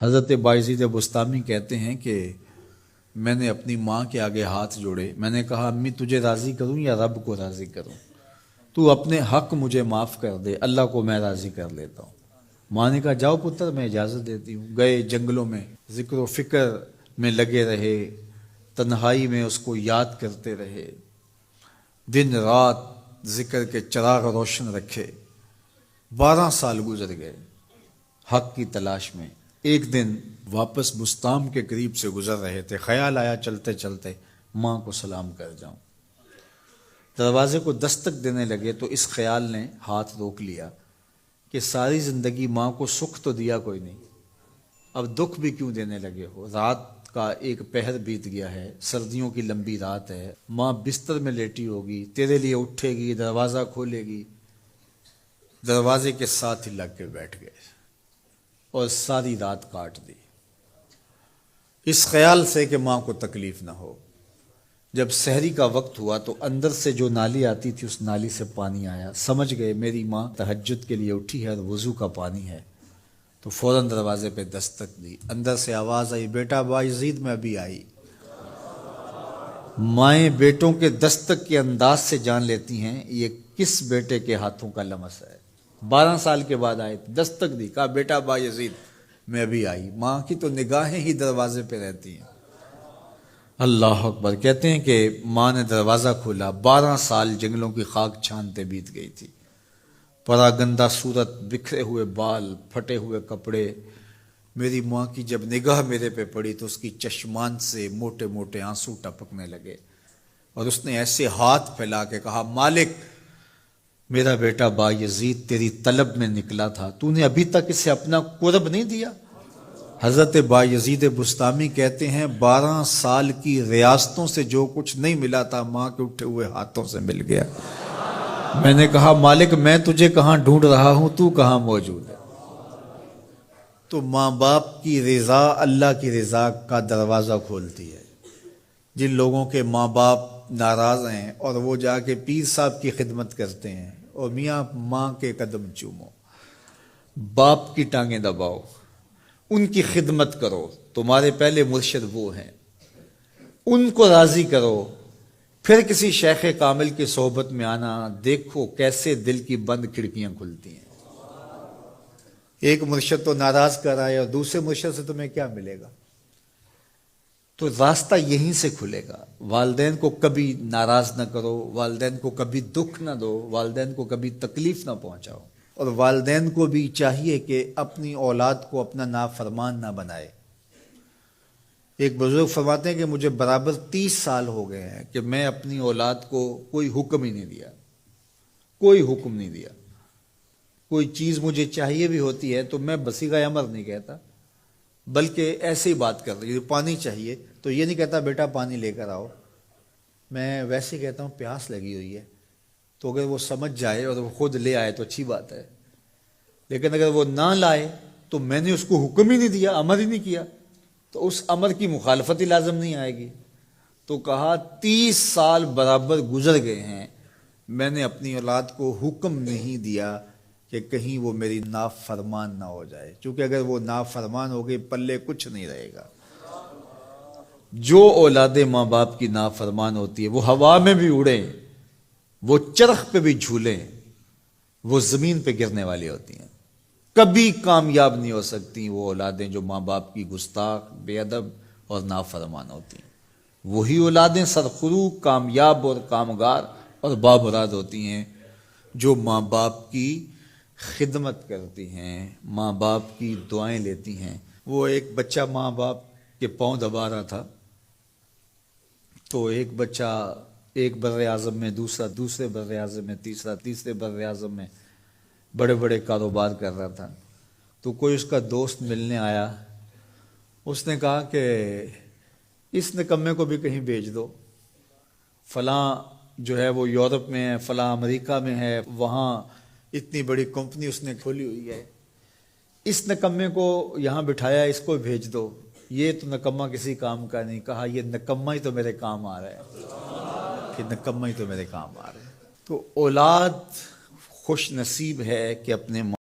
حضرت بایزید بستامی کہتے ہیں کہ میں نے اپنی ماں کے آگے ہاتھ جوڑے، میں نے کہا امی تجھے راضی کروں یا رب کو راضی کروں؟ تو اپنے حق مجھے معاف کر دے، اللہ کو میں راضی کر لیتا ہوں۔ ماں نے کہا جاؤ پتر میں اجازت دیتی ہوں۔ گئے جنگلوں میں ذکر و فکر میں لگے رہے، تنہائی میں اس کو یاد کرتے رہے، دن رات ذکر کے چراغ روشن رکھے۔ 12 سال گزر گئے حق کی تلاش میں۔ ایک دن واپس بستام کے قریب سے گزر رہے تھے، خیال آیا چلتے چلتے ماں کو سلام کر جاؤں۔ دروازے کو دستک دینے لگے تو اس خیال نے ہاتھ روک لیا کہ ساری زندگی ماں کو سکھ تو دیا کوئی نہیں، اب دکھ بھی کیوں دینے لگے ہو؟ رات کا ایک پہر بیت گیا ہے، سردیوں کی لمبی رات ہے، ماں بستر میں لیٹی ہوگی، تیرے لیے اٹھے گی، دروازہ کھولے گی۔ دروازے کے ساتھ ہی لگ کے بیٹھ گئے اور ساری رات کاٹ دی، اس خیال سے کہ ماں کو تکلیف نہ ہو۔ جب سحری کا وقت ہوا تو اندر سے جو نالی آتی تھی اس نالی سے پانی آیا، سمجھ گئے میری ماں تہجد کے لیے اٹھی ہے اور وضو کا پانی ہے، تو فوراً دروازے پہ دستک دی۔ اندر سے آواز آئی بیٹا بایزید میں ابھی آئی۔ مائیں بیٹوں کے دستک کے انداز سے جان لیتی ہیں یہ کس بیٹے کے ہاتھوں کا لمس ہے۔ 12 سال کے بعد آئے، دستک دی، کہا بیٹا بایزید میں ابھی آئی۔ ماں کی تو نگاہیں ہی دروازے پہ رہتی ہیں۔ اللہ اکبر۔ کہتے ہیں کہ ماں نے دروازہ کھولا، 12 سال جنگلوں کی خاک چھانتے بیت گئی تھی، پراگندہ صورت، بکھرے ہوئے بال، پھٹے ہوئے کپڑے۔ میری ماں کی جب نگاہ میرے پہ پڑی تو اس کی چشمان سے موٹے موٹے آنسو ٹپکنے لگے، اور اس نے ایسے ہاتھ پھیلا کے کہا مالک میرا بیٹا بایزید تیری طلب میں نکلا تھا، تو نے ابھی تک اسے اپنا قرب نہیں دیا۔ حضرت بایزید بستامی کہتے ہیں 12 سال کی ریاستوں سے جو کچھ نہیں ملا تھا ماں کے اٹھے ہوئے ہاتھوں سے مل گیا۔ میں نے کہا مالک میں تجھے کہاں ڈھونڈ رہا ہوں، تو کہاں موجود ہے؟ تو ماں باپ کی رضا اللہ کی رضا کا دروازہ کھولتی ہے۔ جن لوگوں کے ماں باپ ناراض ہیں اور وہ جا کے پیر صاحب کی خدمت کرتے ہیں، اور میاں ماں کے قدم چومو، باپ کی ٹانگیں دباؤ، ان کی خدمت کرو، تمہارے پہلے مرشد وہ ہیں، ان کو راضی کرو، پھر کسی شیخ کامل کی صحبت میں آنا، دیکھو کیسے دل کی بند کھڑکیاں کھلتی ہیں۔ ایک مرشد تو ناراض کر آئے اور دوسرے مرشد سے تمہیں کیا ملے گا؟ تو راستہ یہیں سے کھلے گا۔ والدین کو کبھی ناراض نہ کرو، والدین کو کبھی دکھ نہ دو، والدین کو کبھی تکلیف نہ پہنچاؤ، اور والدین کو بھی چاہیے کہ اپنی اولاد کو اپنا نافرمان نہ بنائے۔ ایک بزرگ فرماتے ہیں کہ مجھے برابر 30 سال ہو گئے ہیں کہ میں اپنی اولاد کو کوئی حکم ہی نہیں دیا، کوئی حکم نہیں دیا۔ کوئی چیز مجھے چاہیے بھی ہوتی ہے تو میں بصیغہ امر نہیں کہتا، بلکہ ایسے ہی بات کر رہی ہوں۔ پانی چاہیے تو یہ نہیں کہتا بیٹا پانی لے کر آؤ، میں ویسے کہتا ہوں پیاس لگی ہوئی ہے، تو اگر وہ سمجھ جائے اور وہ خود لے آئے تو اچھی بات ہے، لیکن اگر وہ نہ لائے تو میں نے اس کو حکم ہی نہیں دیا، امر ہی نہیں کیا، تو اس امر کی مخالفت ہی لازم نہیں آئے گی۔ تو کہا 30 سال برابر گزر گئے ہیں، میں نے اپنی اولاد کو حکم نہیں دیا کہ کہیں وہ میری نافرمان نہ ہو جائے، چونکہ اگر وہ نافرمان ہو گئی پلے کچھ نہیں رہے گا۔ جو اولاد ماں باپ کی نافرمان ہوتی ہے وہ ہوا میں بھی اڑیں، وہ چرخ پہ بھی جھولیں، وہ زمین پہ گرنے والی ہوتی ہیں، کبھی کامیاب نہیں ہو سکتی وہ اولادیں جو ماں باپ کی گستاخ، بے ادب اور نافرمان ہوتی ہیں۔ وہی اولادیں سرخرو، کامیاب اور کامگار اور بامراد ہوتی ہیں جو ماں باپ کی خدمت کرتی ہیں، ماں باپ کی دعائیں لیتی ہیں۔ وہ ایک بچہ ماں باپ کے پاؤں دبا رہا تھا، تو ایک بچہ ایک بر اعظم میں، دوسرا دوسرے بر اعظم میں، تیسرا تیسرے بر اعظم میں بڑے بڑے کاروبار کر رہا تھا۔ تو کوئی اس کا دوست ملنے آیا، اس نے کہا کہ اس نکمے کو بھی کہیں بھیج دو، فلاں جو ہے وہ یورپ میں ہے، فلاں امریکہ میں ہے، وہاں اتنی بڑی کمپنی اس نے کھولی ہوئی ہے، اس نکمے کو یہاں بٹھایا، اس کو بھیج دو، یہ تو نکمہ کسی کام کا نہیں۔ کہا یہ نکمہ ہی تو میرے کام آ رہا ہے، کہ نکمہ ہی تو میرے کام آ رہا ہے۔ تو اولاد خوش نصیب ہے کہ اپنے